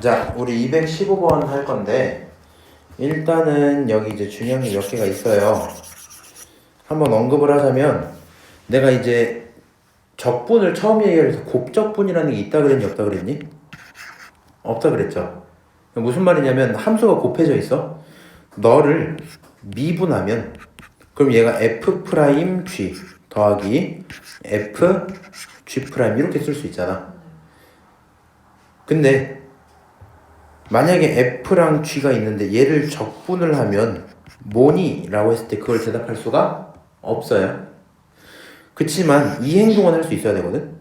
자, 우리 215번 할 건데 일단은 여기 이제 중요한 게 몇 개가 있어요. 한번 언급을 하자면 내가 이제 적분을 처음 얘기해서 곱적분이라는 게 있다 그랬니 없다 그랬니? 없다 그랬죠. 무슨 말이냐면 함수가 곱해져 있어. 너를 미분하면 그럼 얘가 f'g 더하기 fg' 이렇게 쓸 수 있잖아. 근데 만약에 f랑 g가 있는데 얘를 적분을 하면 뭐니? 라고 했을 때 그걸 대답할 수가 없어요. 그치만 이 행동은 할 수 있어야 되거든.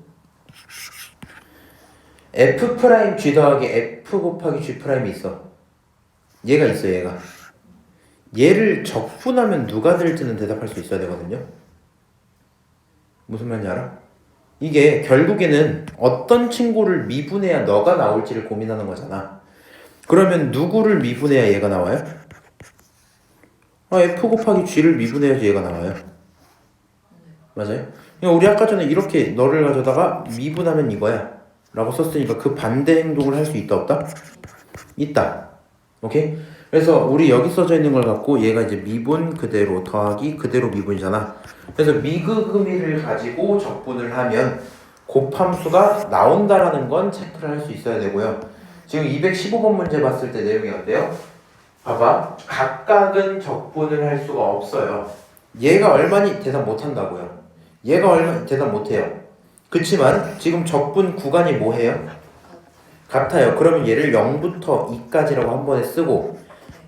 f'g 더하기 f 곱하기 g'이 있어. 얘가 있어. 얘를 적분하면 누가 될지는 대답할 수 있어야 되거든요. 무슨 말인지 알아? 이게 결국에는 어떤 친구를 미분해야 너가 나올지를 고민하는 거잖아. 그러면 누구를 미분해야 얘가 나와요? f 곱하기 g를 미분해야지 얘가 나와요. 맞아요? 우리 아까 전에 이렇게 너를 가져다가 미분하면 이거야 라고 썼으니까 그 반대 행동을 할 수 있다 없다? 있다. 오케이? 그래서 우리 여기 써져 있는 걸 갖고 얘가 이제 미분 그대로 더하기 그대로 미분이잖아. 그래서 미그금이를 가지고 적분을 하면 곱함수가 나온다라는 건 체크를 할 수 있어야 되고요. 지금 215번 문제 봤을 때 내용이 어때요? 봐봐. 각각은 적분을 할 수가 없어요. 얘가 얼마니 대답 못한다고요. 얘가 얼마니 대답 못해요. 그치만 지금 적분 구간이 뭐해요? 같아요. 그러면 얘를 0부터 2까지라고 한 번에 쓰고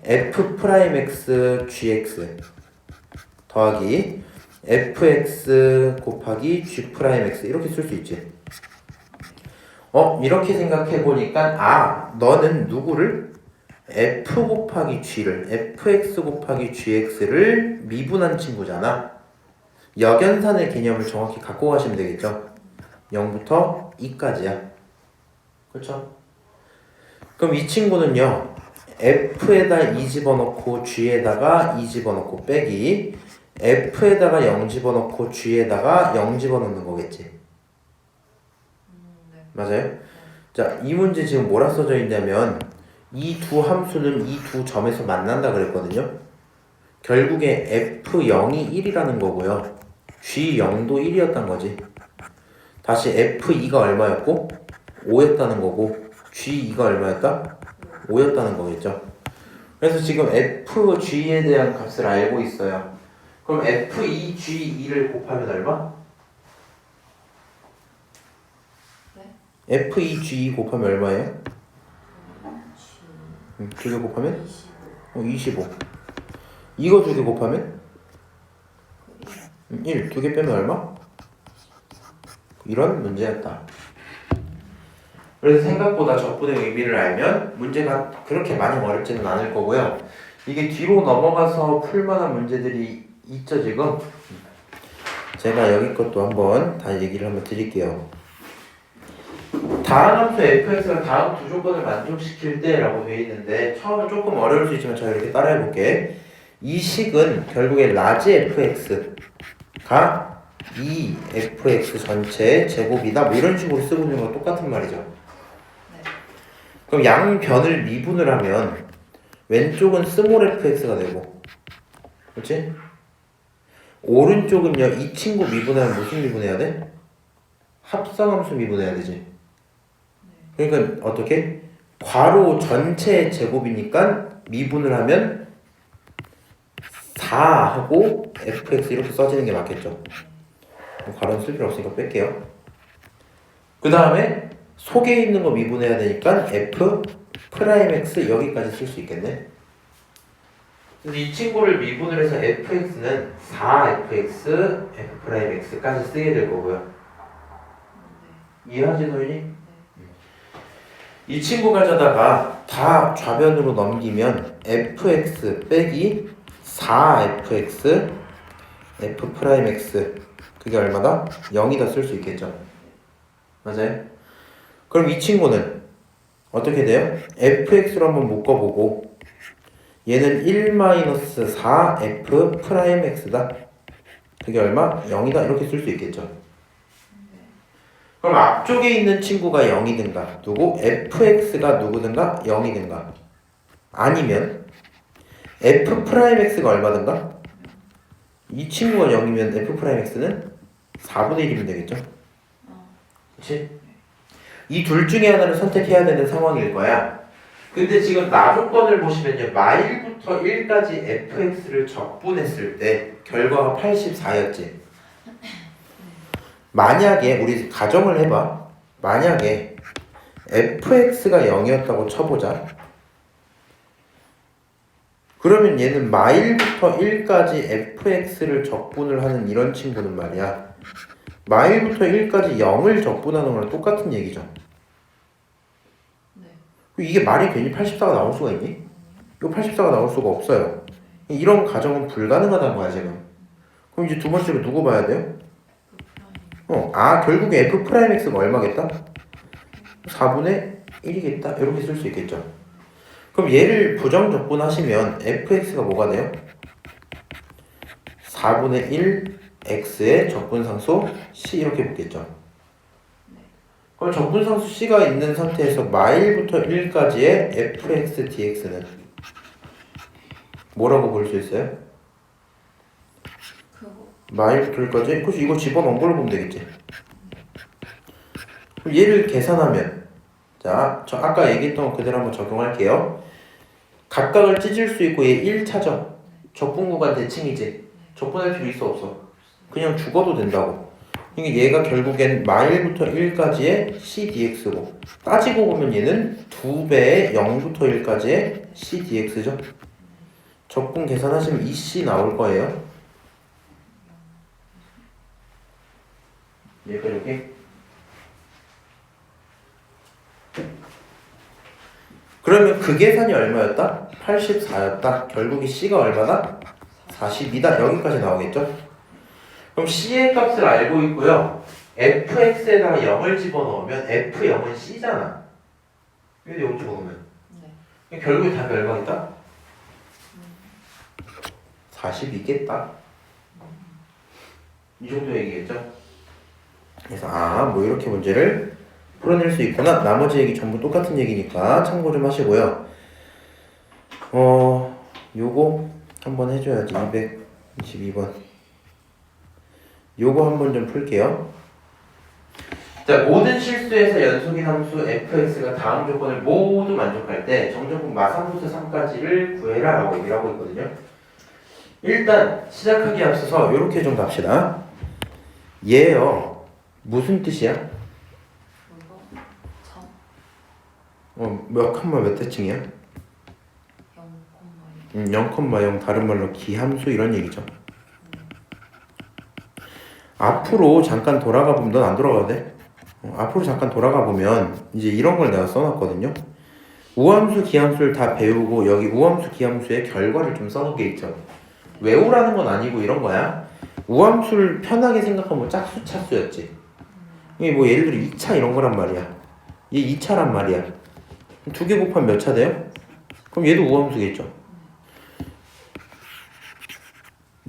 f'x gx 더하기 fx 곱하기 g'x 이렇게 쓸 수 있지. 이렇게 생각해보니까 너는 누구를? f 곱하기 g를 fx 곱하기 gx를 미분한 친구잖아. 역연산의 개념을 정확히 갖고 가시면 되겠죠. 0부터 2까지야. 그렇죠? 그럼 이 친구는요. f에다 2 집어넣고 g에다가 2 집어넣고 빼기 f에다가 0 집어넣고 g에다가 0 집어넣는 거겠지. 네. 맞아요? 자, 이 문제 지금 뭐라 써져 있냐면 이 두 함수는 이 두 점에서 만난다 그랬거든요. 결국에 f0이 1이라는 거고요. g0도 1이었단 거지. 다시 f2가 얼마였고? 5였다는 거고 g2가 얼마였다? 5였다는 거겠죠. 그래서 지금 fg에 대한 값을 알고 있어요. 그럼 f2g2를 곱하면 얼마? 네? f2g2 곱하면 얼마예요? 두 개 곱하면? 25. 이거 두 개 곱하면? 1. 두 개 빼면 얼마? 이런 문제였다. 그래서 생각보다 적분의 의미를 알면 문제가 그렇게 많이 어렵지는 않을 거고요. 이게 뒤로 넘어가서 풀만한 문제들이 있죠 지금. 제가 여기 것도 한번 다 얘기를 한번 드릴게요. 다음 함수 fx가 다음 두 조건을 만족시킬 때 라고 되어 있는데 처음에 조금 어려울 수 있지만 제가 이렇게 따라해 볼게. 이 식은 결국에 라지 fx가 2fx 전체 제곱이다 뭐 이런 식으로 쓰고 있는 건 똑같은 말이죠. 네. 그럼 양변을 미분을 하면 왼쪽은 스몰 fx가 되고 그렇지? 오른쪽은요 이 친구 미분하면 무슨 미분해야 돼? 합성함수 미분해야 되지. 그러니까 어떻게? 괄호 전체 제곱이니까 미분을 하면 4하고 fx 이렇게 써지는 게 맞겠죠. 괄호는 쓸 필요 없으니까 뺄게요. 그 다음에 속에 있는 거 미분해야 되니까 f'x 여기까지 쓸 수 있겠네. 근데 이 친구를 미분을 해서 fx는 4fx f'x까지 쓰게 될 거고요. 이해하지 도윤이? 이 친구 가져다가 다 좌변으로 넘기면 fx 빼기 4fx f'x 그게 얼마다? 0이다 쓸 수 있겠죠. 맞아요? 그럼 이 친구는 어떻게 돼요? fx로 한번 묶어보고 얘는 1-4 f'x다. 그게 얼마? 0이다 이렇게 쓸 수 있겠죠. 그럼 앞쪽에 있는 친구가 0이든가 누구? fx가 누구든가 0이든가 아니면 f'x가 얼마든가 이 친구가 0이면 f'x는 4분의 1이면 되겠죠? 그치? 이 둘 중에 하나를 선택해야 되는 상황일 거야. 근데 지금 나 조건을 보시면요. 마일부터 1까지 fx를 적분했을 때 결과가 84였지. 만약에 우리 가정을 해봐. 만약에 fx가 0이었다고 쳐보자. 그러면 얘는 마일부터 1까지 fx를 적분을 하는 이런 친구는 말이야. 마일부터 1까지 0을 적분하는 거랑 똑같은 얘기죠. 네. 이게 말이 괜히 84가 나올 수가 있니? 이거 84가 나올 수가 없어요. 이런 가정은 불가능하다는 거야 지금. 그럼 이제 두 번째로 누구 봐야 돼요? 결국에 f'x가 얼마겠다? 4분의 1이겠다? 이렇게 쓸 수 있겠죠. 그럼 얘를 부정적분하시면 fx가 뭐가 돼요? 4분의 1 x의 적분상수 c 이렇게 붙겠죠. 그럼 적분상수 c가 있는 상태에서 마일부터 1까지의 fx dx는 뭐라고 볼 수 있어요? 그거 마일부터 1까지? 그래서 이거 집어넣은 걸로 보면 되겠지. 그럼 얘를 계산하면 자, 저 아까 얘기했던 거 그대로 한번 적용할게요. 각각을 찢을 수 있고 얘 1차죠. 적분구간 대칭이지. 적분할 필요 있어 없어? 그냥 죽어도 된다고. 그러니까 얘가 결국엔 마일부터 1까지의 cdx고 따지고 보면 얘는 2배의 0부터 1까지의 cdx죠. 적분 계산하시면 2c 나올 거예요. 얘가 여기 그러면 그 계산이 얼마였다? 84였다. 결국에 c가 얼마다? 42다. 여기까지 나오겠죠? 그럼 c의 값을 알고 있고요. fx에다가 0을 집어넣으면 f0은 c잖아. 근데 0 집어넣으면 네. 결국에 답이 얼마겠다? 42겠다. 이 정도 얘기겠죠? 그래서 뭐 이렇게 문제를 풀어낼 수 있구나. 나머지 얘기 전부 똑같은 얘기니까 참고 좀 하시고요. 요거 한번 해줘야지. 222번. 요거 한번 좀 풀게요. 자, 모든 실수에서 연속인 함수 fx가 다음 조건을 모두 만족할 때 정적분 마3부터 3까지를 구해라 라고 얘기를 하고 있거든요. 일단 시작하기에 앞서서 요렇게 좀 갑시다. 얘요 무슨 뜻이야? 그거 점 몇 컴마 몇 대칭이야? 0,0 0,0 다른 말로 기함수 이런 얘기죠. 앞으로 잠깐 돌아가 보면 넌 안 돌아가도 돼. 앞으로 잠깐 돌아가 보면 이제 이런 걸 내가 써놨거든요. 우함수 기함수를 다 배우고 여기 우함수 기함수의 결과를 좀 써놓은 게 있죠. 외우라는 건 아니고 이런 거야. 우함수를 편하게 생각하면 짝수 차수였지. 이게 뭐 예를 들어 2차 이런 거란 말이야. 얘 2차란 말이야. 두 개 곱하면 몇 차 돼요? 그럼 얘도 우함수겠죠.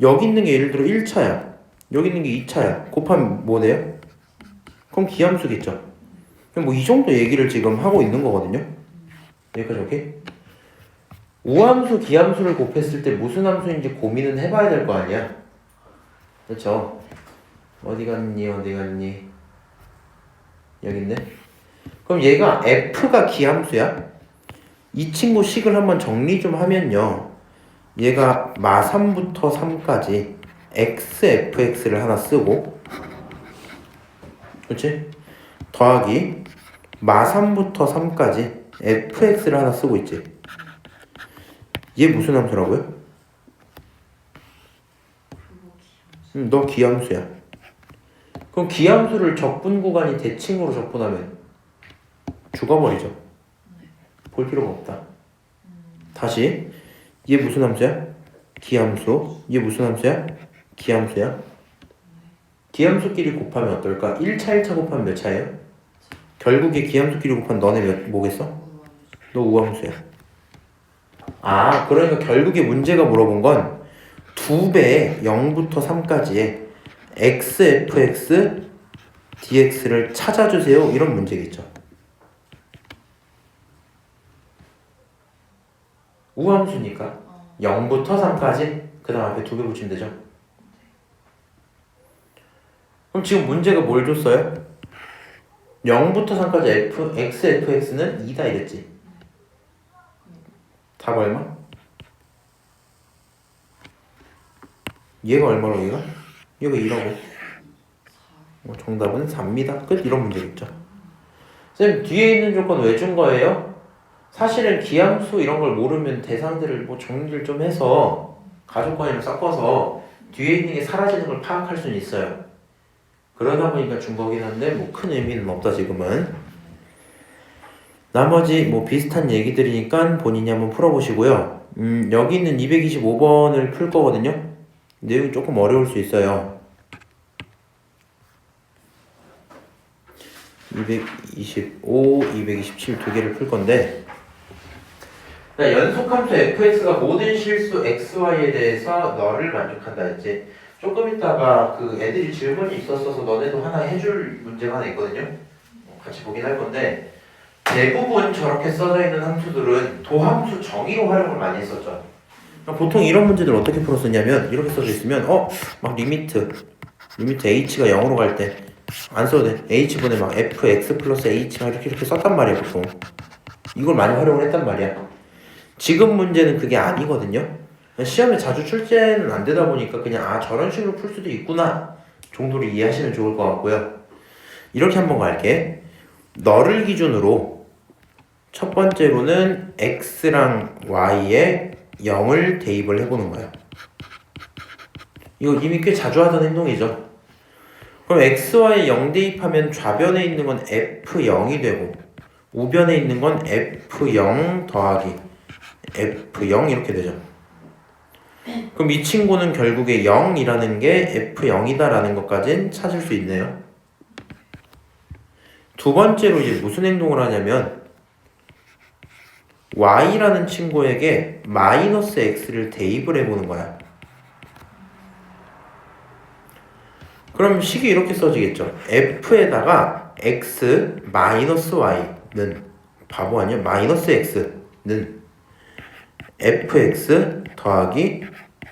여기 있는 게 예를 들어 1차야. 여기 있는 게 2차야. 곱하면 뭐 돼요? 그럼 기함수겠죠. 그럼 뭐 이 정도 얘기를 지금 하고 있는 거거든요. 여기까지 오케이? 우함수, 기함수를 곱했을 때 무슨 함수인지 고민은 해봐야 될 거 아니야. 그렇죠? 어디 갔니? 여기 있네. 그럼 얘가 f가 기함수야. 이 친구 식을 한번 정리 좀 하면요. 얘가 마3부터 3까지 xfx를 하나 쓰고, 그렇지? 더하기 마3부터 3까지 fx를 하나 쓰고 있지. 얘 무슨 함수라고요? 너 기함수야. 그럼 기함수를 적분 구간이 대칭으로 적분하면 죽어버리죠. 볼 필요가 없다. 다시 얘 무슨 함수야? 기함수. 얘 무슨 함수야? 기함수야. 기함수끼리 곱하면 어떨까? 1차 1차 곱하면 몇 차예요? 결국에 기함수끼리 곱하면 너네 뭐겠어? 너 우함수야. 그러니까 결국에 문제가 물어본 건 2배의 0부터 3까지의 xfx dx를 찾아주세요. 이런 문제겠죠. 우함수니까 0부터 3까지 그 다음 앞에 2개 붙이면 되죠. 그럼 지금 문제가 뭘 줬어요? 0부터 3까지 x, fx는 2다 이랬지. 답 얼마? 얘가 얼마로 얘가? 얘가 2라고. 정답은 4입니다. 끝. 이런 문제겠죠. 쌤 뒤에 있는 조건 왜 준 거예요? 사실은 기함수 이런 걸 모르면 대상들을 뭐 정리를 좀 해서 가족관이랑 섞어서 뒤에 있는 게 사라지는 걸 파악할 수는 있어요. 그러다 보니까 준 거긴 한데 뭐 큰 의미는 없다 지금은. 나머지 뭐 비슷한 얘기들이니까 본인이 한번 풀어보시고요. 여기 있는 225번을 풀 거거든요. 내용이 조금 어려울 수 있어요. 225, 227 두 개를 풀 건데 연속함수 fx가 모든 실수 xy에 대해서 너를 만족한다 했지. 조금 있다가 그 애들이 질문이 있었어서 너네도 하나 해줄 문제가 하나 있거든요. 같이 보긴 할 건데 대부분 저렇게 써져 있는 함수들은 도함수 정의로 활용을 많이 했었죠. 보통 이런 문제들 어떻게 풀었었냐면 이렇게 써져 있으면 막 리미트 h가 0으로 갈 때 안 써도 돼. h분의 막 fx 플러스 h가 이렇게 썼단 말이야 보통. 이걸 많이 활용을 했단 말이야. 지금 문제는 그게 아니거든요. 시험에 자주 출제는 안 되다 보니까 그냥 저런 식으로 풀 수도 있구나 정도로 이해하시면 좋을 것 같고요. 이렇게 한번 갈게. 너를 기준으로 첫 번째로는 x랑 y에 0을 대입을 해보는 거예요. 이거 이미 꽤 자주 하던 행동이죠. 그럼 xy에 0 대입하면 좌변에 있는 건 f0이 되고 우변에 있는 건 f0 더하기 f0 이렇게 되죠. 그럼 이 친구는 결국에 0이라는 게 f0이다라는 것까진 찾을 수 있네요. 두 번째로 이제 무슨 행동을 하냐면 y라는 친구에게 마이너스 x를 대입을 해보는 거야. 그럼 식이 이렇게 써지겠죠. f에다가 x 마이너스 y는 바보 아니야? 마이너스 x는 fx 더하기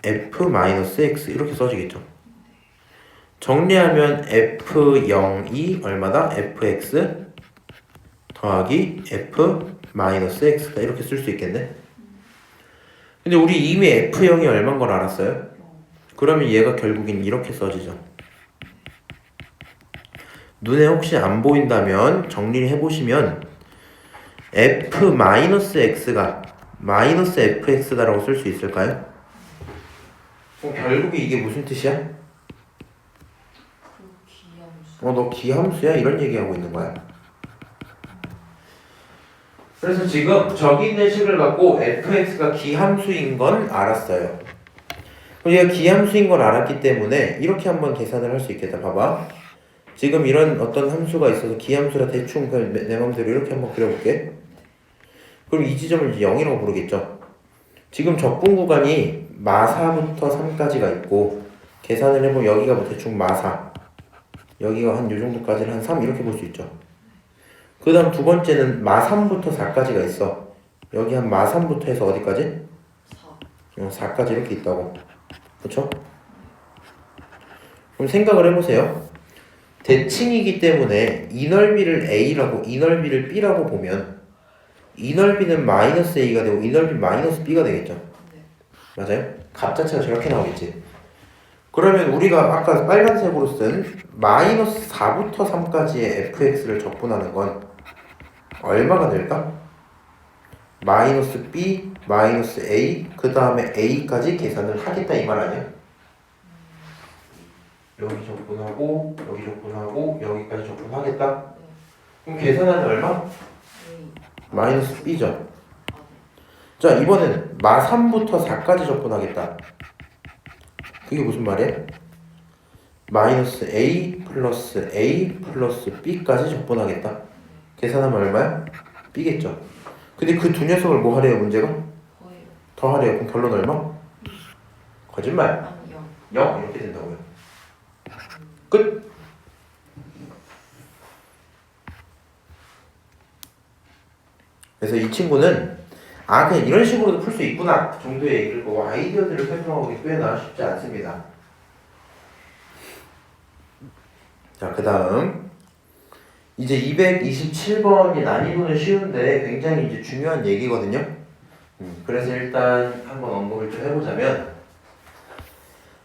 f 마이너스 x 이렇게 써지겠죠. 정리하면 f0이 얼마다? fx 더하기 f 마이너스 x다 이렇게 쓸 수 있겠네. 근데 우리 이미 f0이 얼마인 걸 알았어요? 그러면 얘가 결국엔 이렇게 써지죠. 눈에 혹시 안 보인다면 정리를 해보시면 f 마이너스 x가 마이너스 fx다라고 쓸 수 있을까요? 그럼 결국에 이게 무슨 뜻이야? 너 기함수야? 이런 얘기하고 있는 거야. 그래서 지금 저기 있는 식을 갖고 fx가 기함수인 건 알았어요. 그럼 얘가 기함수인 걸 알았기 때문에 이렇게 한번 계산을 할 수 있겠다. 봐봐. 지금 이런 어떤 함수가 있어서 기함수라 대충 내 맘대로 이렇게 한번 그려볼게. 그럼 이 지점을 이제 0이라고 부르겠죠. 지금 적분 구간이 마4부터 3까지가 있고 계산을 해보면 여기가 뭐 대충 마4 여기가 한 요 정도까지는 한 3 이렇게 볼 수 있죠. 그 다음 두 번째는 마3부터 4까지가 있어. 여기 한 마3부터 해서 어디까지? 4까지 이렇게 있다고. 그쵸? 그럼 생각을 해보세요. 대칭이기 때문에 이 넓이를 A라고 이 넓이를 B라고 보면 이 넓이는 마이너스 A가 되고 이 넓이 마이너스 B가 되겠죠. 맞아요? 값 자체가 저렇게 나오겠지. 그러면 우리가 아까 빨간색으로 쓴 마이너스 4부터 3까지의 fx를 적분하는 건 얼마가 될까? 마이너스 B, 마이너스 A, 그 다음에 A까지 계산을 하겠다 이 말 아니야? 여기 적분하고 여기 적분하고 여기까지 적분하겠다? 그럼 계산하면 얼마? 마이너스 B죠. 자 이번에는 마3부터 4까지 적분하겠다. 그게 무슨 말이야? 마이너스 A 플러스 A 플러스 B까지 적분하겠다. 계산하면 얼마야? B겠죠. 근데 그 두 녀석을 뭐 하래요 문제가? 더 하래요. 그럼 결론 얼마? 거짓말. 0 이렇게 된다고요. 끝. 그래서 이 친구는 그냥 이런 식으로도 풀 수 있구나 정도의 얘기일 거고 아이디어들을 설명하기 꽤나 쉽지 않습니다. 자, 그 다음 이제 227번이 난이도는 쉬운데 굉장히 이제 중요한 얘기거든요. 그래서 일단 한번 언급을 좀 해보자면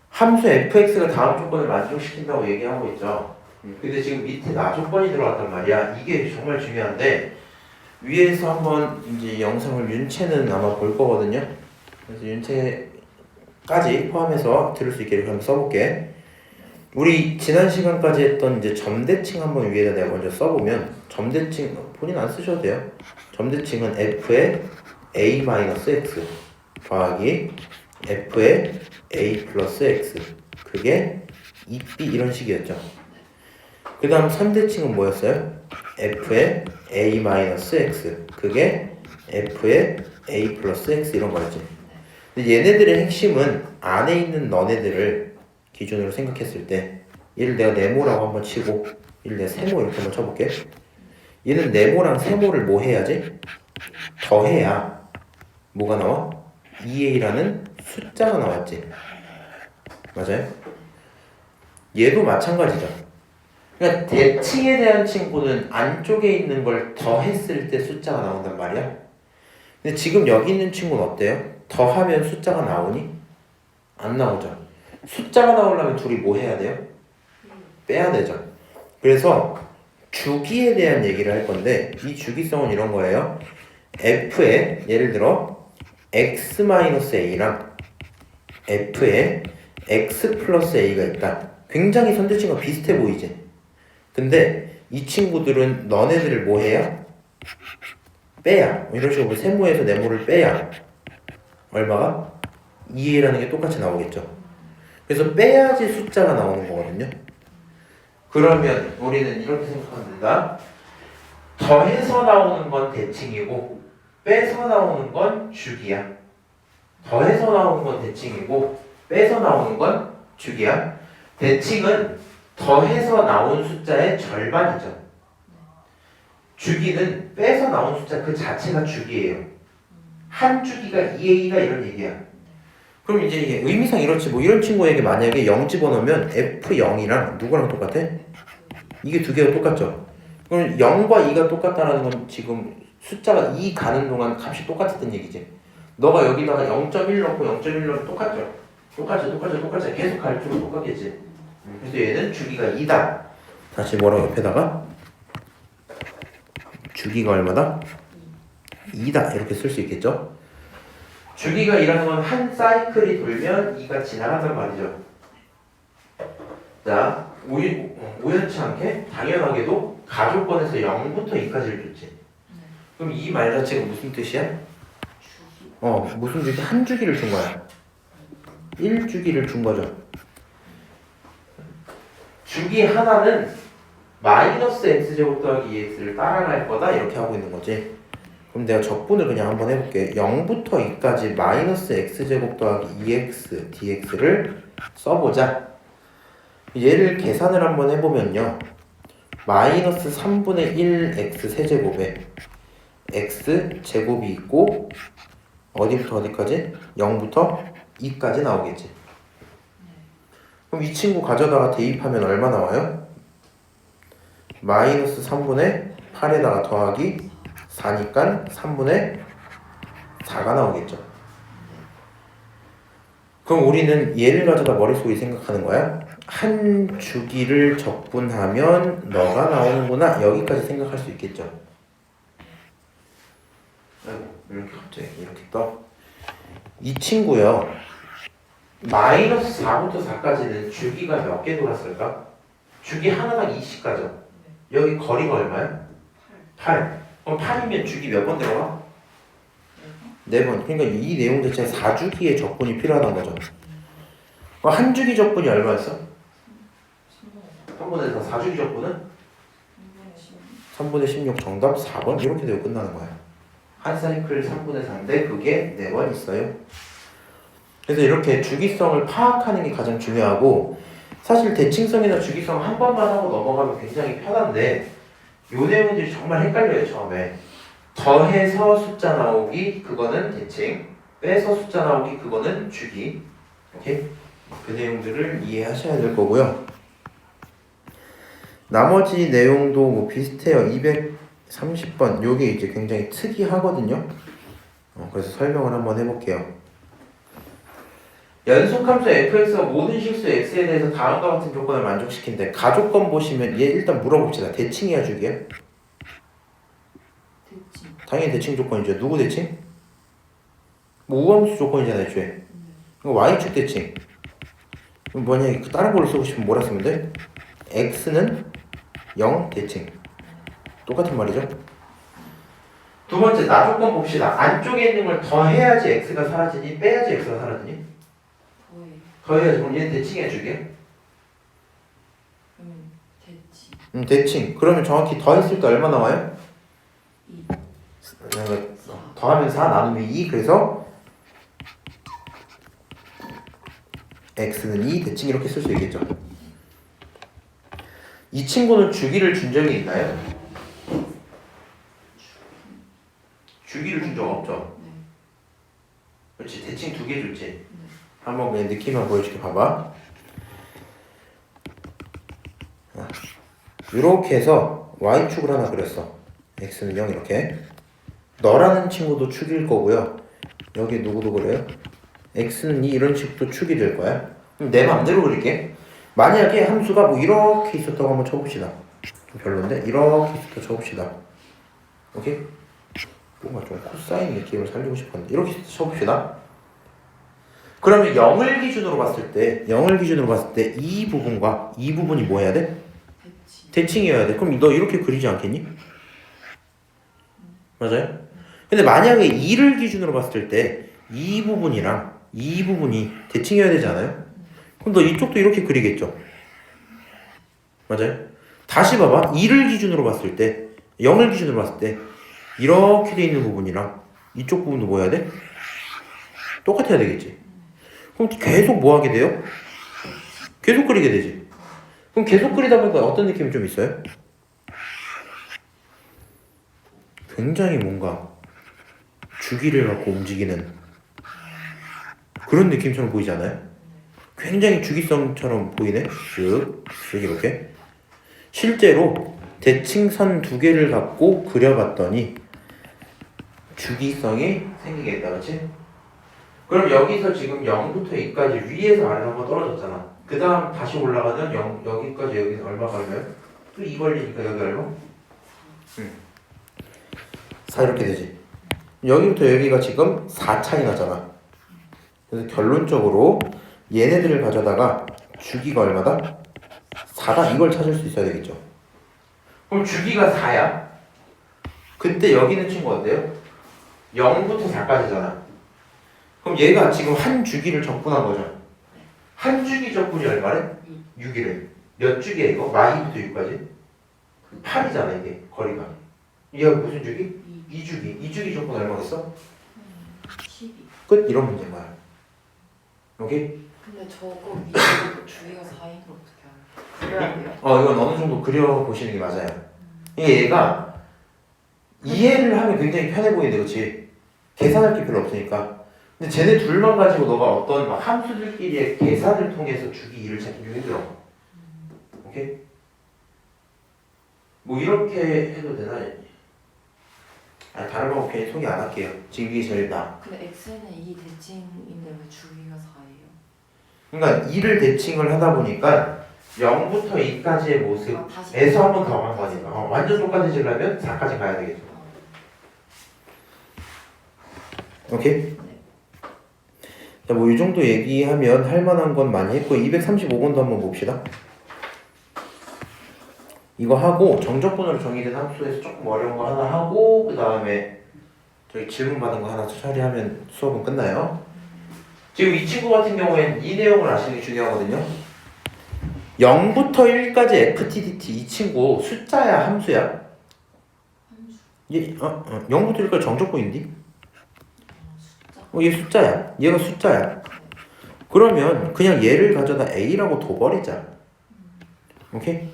함수 fx가 다음 조건을 만족시킨다고 얘기하고 있죠. 근데 지금 밑에 나 조건이 들어왔단 말이야. 이게 정말 중요한데 위에서 한번 이제 영상을 윤채는 아마 볼 거거든요. 그래서 윤채까지 포함해서 들을 수 있게 이렇게 한번 써볼게. 우리 지난 시간까지 했던 이제 점대칭 한번 위에다 내가 먼저 써보면 점대칭 본인 안 쓰셔도 돼요. 점대칭은 f의 a-x 더하기 f의 a 플러스 x 그게 2b 이런 식이었죠. 그 다음 3대칭은 뭐였어요? f의 a-x 그게 f의 a 플러스 x 이런 거였지. 근데 얘네들의 핵심은 안에 있는 너네들을 기준으로 생각했을 때 얘를 내가 네모라고 한번 치고 얘를 내가 세모 이렇게 한번 쳐볼게. 얘는 네모랑 세모를 뭐 해야지? 더해야 뭐가 나와? 2a라는 숫자가 나왔지. 맞아요? 얘도 마찬가지죠. 그러니까 대칭에 대한 친구는 안쪽에 있는 걸 더했을 때 숫자가 나온단 말이야. 근데 지금 여기 있는 친구는 어때요? 더하면 숫자가 나오니? 안 나오죠. 숫자가 나오려면 둘이 뭐 해야 돼요? 빼야 되죠. 그래서 주기에 대한 얘기를 할 건데 이 주기성은 이런 거예요. f에 예를 들어 x-a랑 f에 x 플러스 a가 있다. 굉장히 선대칭과 비슷해 보이지? 근데 이 친구들은 너네들을 뭐 해야? 빼야. 이런 식으로 세모에서 네모를 빼야 얼마가? 2a라는 게 똑같이 나오겠죠. 그래서 빼야지 숫자가 나오는 거거든요. 그러면 우리는 이렇게 생각하면 된다. 더해서 나오는 건 대칭이고 빼서 나오는 건 주기야. 더해서 나오는 건 대칭이고 빼서 나오는 건 주기야. 대칭은 더해서 나온 숫자의 절반이죠. 주기는 빼서 나온 숫자 그 자체가 주기예요. 한 주기가 2a다 이런 얘기야. 그럼 이제 이게 의미상 이렇지. 뭐 이런 친구에게 만약에 0 집어넣으면 f0이랑 누구랑 똑같아? 이게 두 개가 똑같죠. 그럼 0과 2가 똑같다는 건 지금 숫자가 2 가는 동안 값이 똑같았던 얘기지. 너가 여기다가 0.1 넣고 0.1 넣으면 똑같죠. 똑같이 계속 갈수록 똑같겠지. 그래서 얘는 주기가 2다. 다시 뭐라고 옆에다가 주기가 얼마다? 2다 이렇게 쓸 수 있겠죠. 주기가 2라는 건 한 사이클이 돌면 2가 지나간단 말이죠. 자, 우연치 않게 당연하게도 가족권에서 0부터 2까지를 줬지. 그럼 이 말 자체가 무슨 뜻이야? 무슨 주기? 한 주기를 준 거야. 1주기를 준 거죠. 주기 하나는 마이너스 x제곱 더하기 2x를 따라갈 거다 이렇게 하고 있는 거지. 그럼 내가 적분을 그냥 한번 해볼게. 0부터 2까지 마이너스 x제곱 더하기 2x dx를 써보자. 얘를 계산을 한번 해보면요. 마이너스 3분의 1 x 세제곱에 x 제곱이 있고 어디부터 어디까지? 0부터 2까지 나오겠지. 그럼 이 친구 가져다가 대입하면 얼마 나와요? 마이너스 3분의 8에다가 더하기 4니까 3분의 4가 나오겠죠. 그럼 우리는 얘를 가져다 머릿속에 생각하는 거야. 한 주기를 적분하면 너가 나오는구나. 여기까지 생각할 수 있겠죠. 아이고, 이렇게 갑자기 이렇게 떠. 이 친구요. 마이너스 4부터 4까지는 주기가 몇 개 돌았을까? 주기 하나당 2씩 가죠. 여기 거리가 얼마야? 8. 그럼 8이면 주기 몇 번 들어가? 4번. 그러니까 이 내용 자체가 4주기의 적분이 필요하다는 거죠. 그럼 한 주기 적분이 얼마였어? 3분의 4. 4주기 적분은? 3분의 16 정답 4번. 이렇게 되고 끝나는 거야. 한 사이클 3분의 4인데 그게 4번 있어요. 그래서 이렇게 주기성을 파악하는 게 가장 중요하고, 사실 대칭성이나 주기성 한 번만 하고 넘어가면 굉장히 편한데 요 내용들이 정말 헷갈려요 처음에. 더해서 숫자 나오기 그거는 대칭, 빼서 숫자 나오기 그거는 주기. 오케이? 그 내용들을 이해하셔야 될 거고요. 나머지 내용도 뭐 비슷해요. 230번 요게 이제 굉장히 특이하거든요. 그래서 설명을 한번 해볼게요. 연속함수 fx가 모든 실수 x에 대해서 다음과 같은 조건을 만족시킨대. 가조건 보시면 얘 일단 물어봅시다. 대칭이야 주기야? 대칭. 당연히 대칭 조건이죠. 누구 대칭? 뭐 우함수 조건이잖아요, 애초에. 이거 y축 대칭. 그럼 만약에 다른 걸로 쓰고 싶으면 뭐라 쓰면 돼? x는 0 대칭. 똑같은 말이죠. 두 번째 나조건 봅시다. 안쪽에 있는 걸 더해야지 x가 사라지니 빼야지 x가 사라지니? 더해. 더해야지. 그럼 얘는 대칭이야 주기야? 그러면 대칭. 대칭. 그러면 정확히 더했을 때 얼마 나와요? 2. 더하면 4 나누면 2. 그래서 x는 2 대칭 이렇게 쓸 수 있겠죠. 이 친구는 주기를 준 적이 있나요? 주기를 준 적 없죠. 네. 그렇지. 대칭 2개 줬지. 네. 한번 그냥 느낌만 보여줄게. 봐봐. 이렇게 해서 y축을 하나 그렸어. x는 0 이렇게. 너라는 친구도 축일 거고요. 여기 누구도 그래요? x는 2 이런 식도 축이 될 거야. 그럼 내 맘대로 그릴게. 만약에 함수가 뭐 이렇게 있었다고 한번 쳐봅시다. 좀 별론데? 이렇게 있었다고 쳐봅시다. 오케이? 뭔가 좀 코사인 느낌을 살리고 싶었는데 이렇게 쳐봅시다. 그러면 0을 기준으로 봤을 때 이 부분과 이 부분이 뭐 해야 돼? 대칭. 대칭이어야 돼. 그럼 너 이렇게 그리지 않겠니? 맞아요? 근데 만약에 2를 기준으로 봤을 때 이 부분이랑 이 부분이 대칭이어야 되지 않아요? 그럼 너 이쪽도 이렇게 그리겠죠? 맞아요? 다시 봐봐. 2를 기준으로 봤을 때 0을 기준으로 봤을 때 이렇게 돼 있는 부분이랑 이쪽 부분도 뭐 해야 돼? 똑같아야 되겠지. 그럼 계속 뭐 하게 돼요? 계속 그리게 되지. 그럼 계속 그리다 보니까 어떤 느낌이 좀 있어요? 굉장히 뭔가 주기를 갖고 움직이는 그런 느낌처럼 보이지 않아요? 굉장히 주기성처럼 보이네? 쓱 이렇게. 실제로 대칭선 2개를 갖고 그려봤더니 주기성이 생기겠다. 그렇지? 그럼 여기서 지금 0부터 2까지 위에서 아래로 한번 떨어졌잖아. 그 다음 다시 올라가면 여기까지 여기서 얼마 걸려요? 또 2 걸리니까 여기 얼마? 4 이렇게 되지. 여기부터 여기가 지금 4 차이 나잖아. 그래서 결론적으로 얘네들을 가져다가 주기가 얼마다? 4다. 이걸 찾을 수 있어야 되겠죠. 그럼 주기가 4야. 그때 여기 있는 친구 어때요? 0부터 4까지잖아. 그럼 얘가 지금 한 주기를 적분한 거죠. 한 주기 적분이 얼마래? 6이래. 몇 주기야 이거? 마이부터 6까지? 8이잖아 이게 거리가. 얘가 무슨 주기? 2주기. 2주기 적분 얼마겠어? 12. 끝. 이런 문제인 거야. 오케이? 근데 저거 위에 주위가 4인 걸 어떻게 알아요? 그래야 돼요? 이건 어느 정도 그려보시는 게 맞아요. 이게 얘가 이해를 하면 굉장히 편해 보이는데, 그렇지? 계산할 게 별로 없으니까. 근데 쟤네 둘만 가지고 너가 어떤 막 함수들끼리의 계산을 통해서 주기 2를 찾기 좀 힘들어. 오케이? 뭐 이렇게 해도 되나? 아니, 다른 방법 괜히 소개 안 할게요. 지금 이게 제일 나아. 근데 X는 2 대칭인데 왜 주위가 4예요? 그러니까 2를 대칭을 하다 보니까 0부터 2까지의 모습에서 한 번 더 간 거니까. 완전 똑같아지려면 4까지 가야 되겠죠. 오케이? 자, 뭐 이 정도 얘기하면 할 만한 건 많이 했고 235번도 한번 봅시다. 이거 하고 정적분으로 정의된 함수에서 조금 어려운 거 하나 하고 그 다음에 저희 질문 받은 거 하나 처리하면 수업은 끝나요. 지금 이 친구 같은 경우에는 이 내용을 아시는 게 중요하거든요. 0부터 1까지 FTDT 이 친구 숫자야 함수야? 함수. 얘 0부터 1까지 정적분인데? 숫자. 얘 숫자야. 얘가 숫자야. 그러면 그냥 얘를 가져다 A라고 둬버리자. 오케이?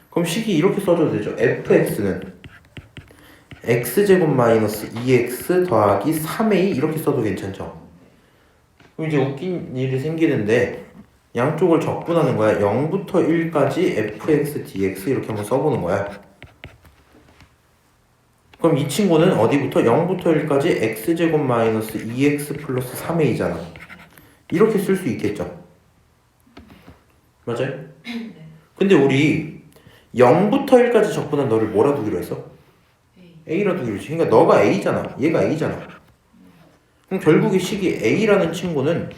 그럼 식이 이렇게 써줘도 되죠. fx는 x제곱 마이너스 2x 더하기 3a 이렇게 써도 괜찮죠? 그럼 이제 웃긴 일이 생기는데 양쪽을 적분하는 거야. 0부터 1까지 fx dx 이렇게 한번 써보는 거야. 그럼 이 친구는 어디부터? 0부터 1까지 x제곱 마이너스 2x 플러스 3a잖아. 이렇게 쓸 수 있겠죠? 맞아요? 근데 우리 0부터 1까지 적분한 너를 뭐라 두기로 했어? a라 두기로 했지. 그러니까 너가 a잖아. 얘가 a잖아. 그럼 결국 이 식이 a라는 친구는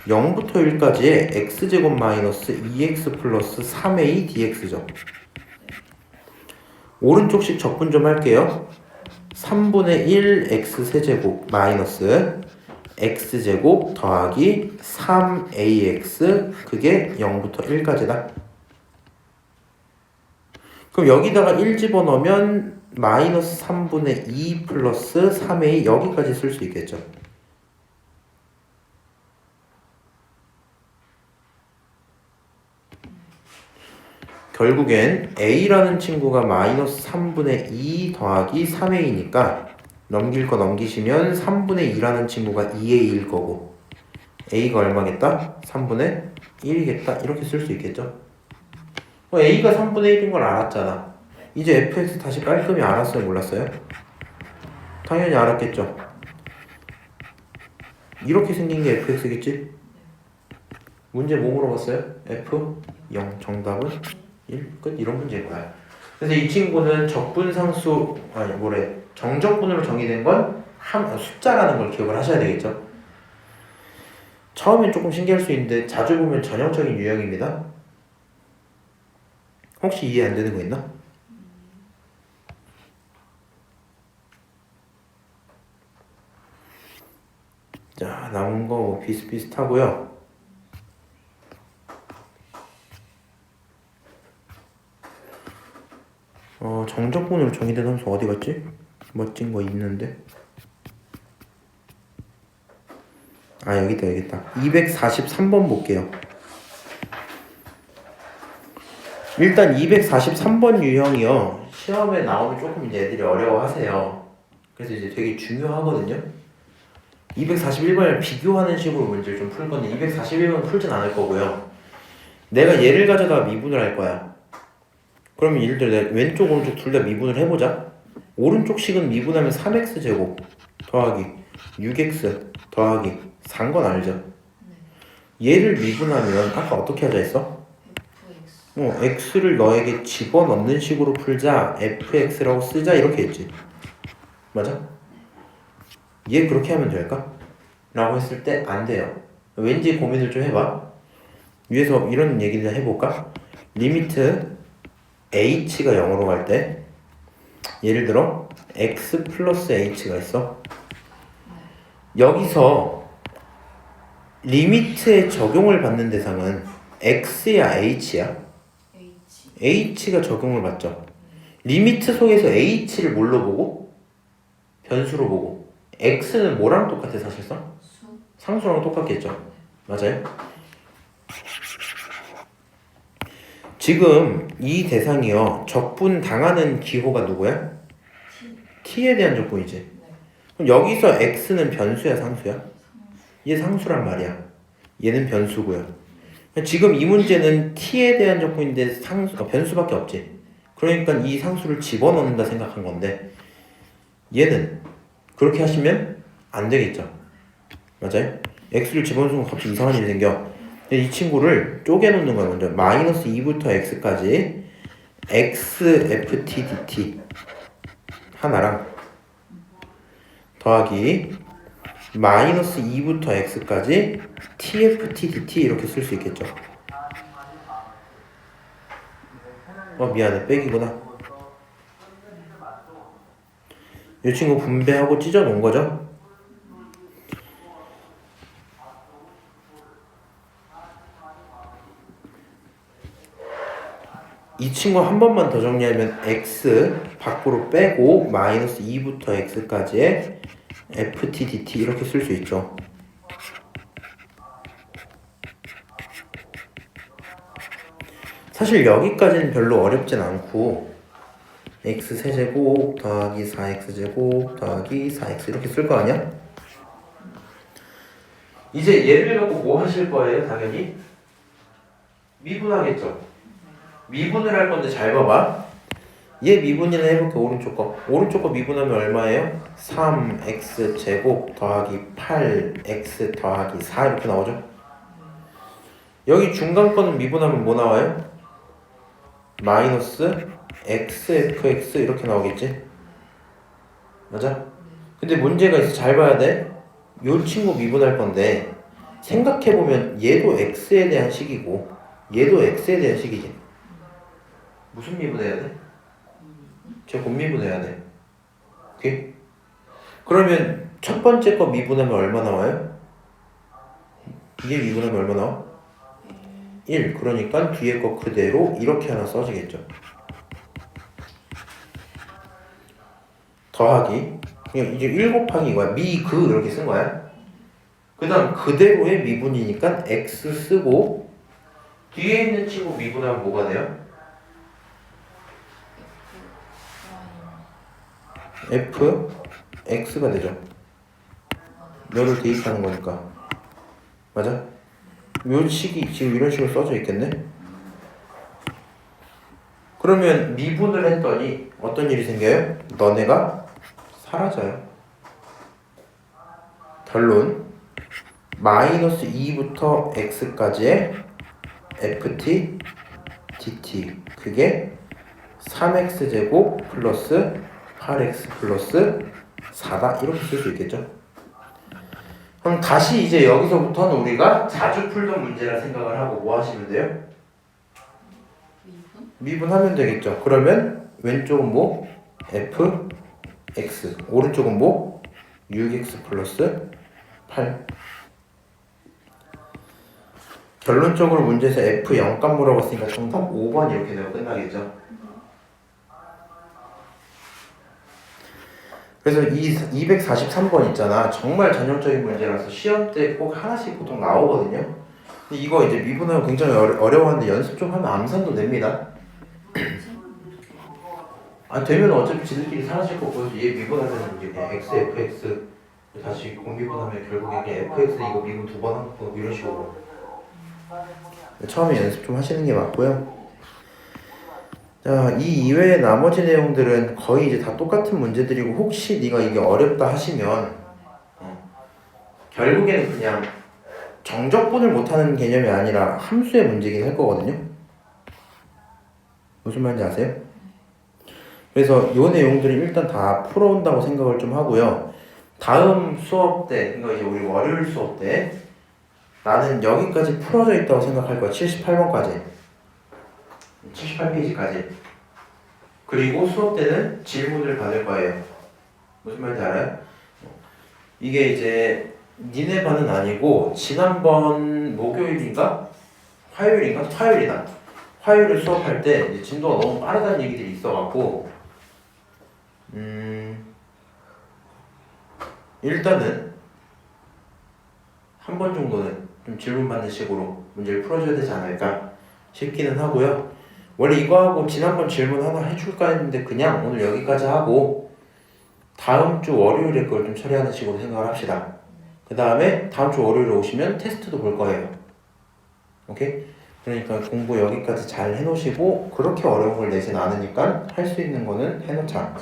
0부터 1까지의 x제곱 마이너스 2x 플러스 3a dx죠. 오른쪽 식 적분 좀 할게요. 3분의 1 x 세제곱 마이너스 x제곱 더하기 3ax 그게 0부터 1까지다. 그럼 여기다가 1 집어넣으면 마이너스 3분의 2 플러스 3a 여기까지 쓸 수 있겠죠. 결국엔 a라는 친구가 마이너스 3분의 2 더하기 3a니까 넘길 거 넘기시면 3분의 2라는 친구가 2a일 거고 a가 얼마겠다? 3분의 1이겠다. 이렇게 쓸 수 있겠죠. a가 3분의 1인 걸 알았잖아. 이제 fx 다시 깔끔히 알았어요? 몰랐어요? 당연히 알았겠죠. 이렇게 생긴 게 fx겠지? 문제 뭐 물어봤어요? f 0 정답은 1 끝. 이런 문제인 거야. 그래서 이 친구는 적분상수 아니 뭐래 정적분으로 정의된 건 숫자라는 걸 기억을 하셔야 되겠죠. 처음엔 조금 신기할 수 있는데 자주 보면 전형적인 유형입니다. 혹시 이해 안 되는 거 있나? 자, 남은 거 뭐 비슷비슷하고요. 정적분으로 정의된 함수 어디 갔지? 멋진 거 있는데. 아, 여기 있다. 243번 볼게요. 일단 243번 유형이요. 시험에 나오면 조금 이제 애들이 어려워하세요. 그래서 이제 되게 중요하거든요. 241번을 비교하는 식으로 문제를 좀 풀 건데 241번 풀진 않을 거고요. 내가 얘를 가져다가 미분을 할 거야. 그러면 예를 들어 내가 왼쪽 오른쪽 둘 다 미분을 해보자. 오른쪽 식은 미분하면 3x제곱 더하기 6x 더하기 4인 건 알죠? 얘를 미분하면 아까 어떻게 하자 했어? x를 너에게 집어넣는 식으로 풀자 fx라고 쓰자 이렇게 했지. 맞아? 얘 그렇게 하면 될까? 라고 했을 때 안 돼요. 왠지 고민을 좀 해봐. 위에서 이런 얘기를 해볼까? 리미트 h가 0으로 갈 때 예를 들어 x 플러스 h가 있어. 여기서 리미트에 적용을 받는 대상은 x야 h야? h가 적용을 받죠. 리미트 속에서 h를 뭘로 보고? 변수로 보고. x는 뭐랑 똑같아 사실상? 상수랑 똑같겠죠. 맞아요? 지금 이 대상이요. 적분 당하는 기호가 누구야? t에 대한 적분이지. 그럼 여기서 x는 변수야 상수야? 얘 상수란 말이야. 얘는 변수고요. 지금 이 문제는 t에 대한 적분인데 변수밖에 없지. 그러니까 이 상수를 집어넣는다 생각한 건데 얘는 그렇게 하시면 안 되겠죠. 맞아요? x를 집어넣으면 갑자기 이상한 일이 생겨. 이 친구를 쪼개놓는 거야. 먼저 마이너스 2부터 x까지 x ft dt 하나랑 더하기 마이너스 2부터 x까지 tft dt 이렇게 쓸 수 있겠죠. 미안해 빼기구나. 이 친구 분배하고 찢어 놓은 거죠. 이 친구 한 번만 더 정리하면 x 밖으로 빼고 마이너스 2부터 x까지의 ft dt 이렇게 쓸 수 있죠. 사실 여기까지는 별로 어렵진 않고 x 세제곱 더하기 4x 제곱 더하기 4x 이렇게 쓸 거 아니야? 이제 얘를 갖고 뭐 하실 거예요? 당연히 미분하겠죠. 미분을 할 건데 잘 봐봐. 얘 미분이나 해볼게. 오른쪽 거. 오른쪽 거 미분하면 얼마예요? 3x 제곱 더하기 8x 더하기 4 이렇게 나오죠. 여기 중간 거는 미분하면 뭐 나와요? 마이너스 xfx 이렇게 나오겠지? 맞아? 근데 문제가 있어. 잘 봐야 돼. 요 친구 미분할 건데 생각해보면 얘도 x에 대한 식이고 얘도 x에 대한 식이지. 무슨 미분해야 돼? 쟤 곱미분해야 돼. 오케이? 그러면 첫 번째 거 미분하면 얼마 나와요? 이게 미분하면 얼마 나와? 1. 그러니까 뒤에 거 그대로 이렇게 하나 써지겠죠. 더하기. 그냥 이제 1 곱하기 이거야. 그 이렇게 쓴 거야. 그 다음 그대로의 미분이니까 x 쓰고 뒤에 있는 친구 미분하면 뭐가 돼요? f x가 되죠. 너를 대입하는 거니까. 맞아? 요 식이 지금 이런 식으로 써져 있겠네? 그러면 미분을 했더니 어떤 일이 생겨요? 너네가 사라져요. 결론 마이너스 2부터 x까지의 ft dt 그게 3x제곱 플러스 8x 플러스 4다 이렇게 쓸 수 있겠죠. 그럼 다시 이제 여기서부터는 우리가 자주 풀던 문제라 생각을 하고 뭐 하시면 돼요? 미분하면 되겠죠. 그러면 왼쪽은 뭐? fx 오른쪽은 뭐? 6x 플러스 8 결론적으로 문제에서 f 0값 물어봤으니까 정답 5번 이렇게 되면 끝나겠죠. 그래서 이 243번 있잖아. 정말 전형적인 문제라서 시험 때 꼭 하나씩 보통 나오거든요. 근데 이거 이제 미분하면 굉장히 어려워하는데 연습 좀 하면 암산도 됩니다. 아 되면 어차피 지들끼리 사라질 거고 얘 미분하면 이제 그냥 x, fx 다시 공미분하면 결국에 그냥 fx 이거 미분 2번 한 거 이런 식으로 처음에 연습 좀 하시는 게 맞고요. 자, 이 이외의 나머지 내용들은 거의 이제 다 똑같은 문제들이고 혹시 네가 이게 어렵다 하시면 결국에는 그냥 정적분을 못하는 개념이 아니라 함수의 문제긴 할 거거든요. 무슨 말인지 아세요? 그래서 이 내용들을 일단 다 풀어온다고 생각을 좀 하고요. 다음 수업 때, 그러니까 이제 우리 월요일 수업 때 나는 여기까지 풀어져 있다고 생각할 거야. 78번까지 78페이지까지 그리고 수업 때는 질문을 받을 거예요. 무슨 말인지 알아요? 이게 이제 니네 반은 아니고 지난번 목요일인가? 화요일인가? 화요일이다. 화요일 수업할 때 이제 진도가 너무 빠르다는 얘기들이 있어갖고 일단은 한 번 정도는 좀 질문 받는 식으로 문제를 풀어줘야 되지 않을까 싶기는 하고요. 원래 이거하고 지난번 질문 하나 해줄까 했는데 그냥 오늘 여기까지 하고 다음 주 월요일에 그걸 좀 처리하는 식으로 생각을 합시다. 그 다음에 다음 주 월요일에 오시면 테스트도 볼 거예요. 오케이? 그러니까 공부 여기까지 잘 해놓으시고 그렇게 어려운 걸 내진 않으니까 할 수 있는 거는 해놓자.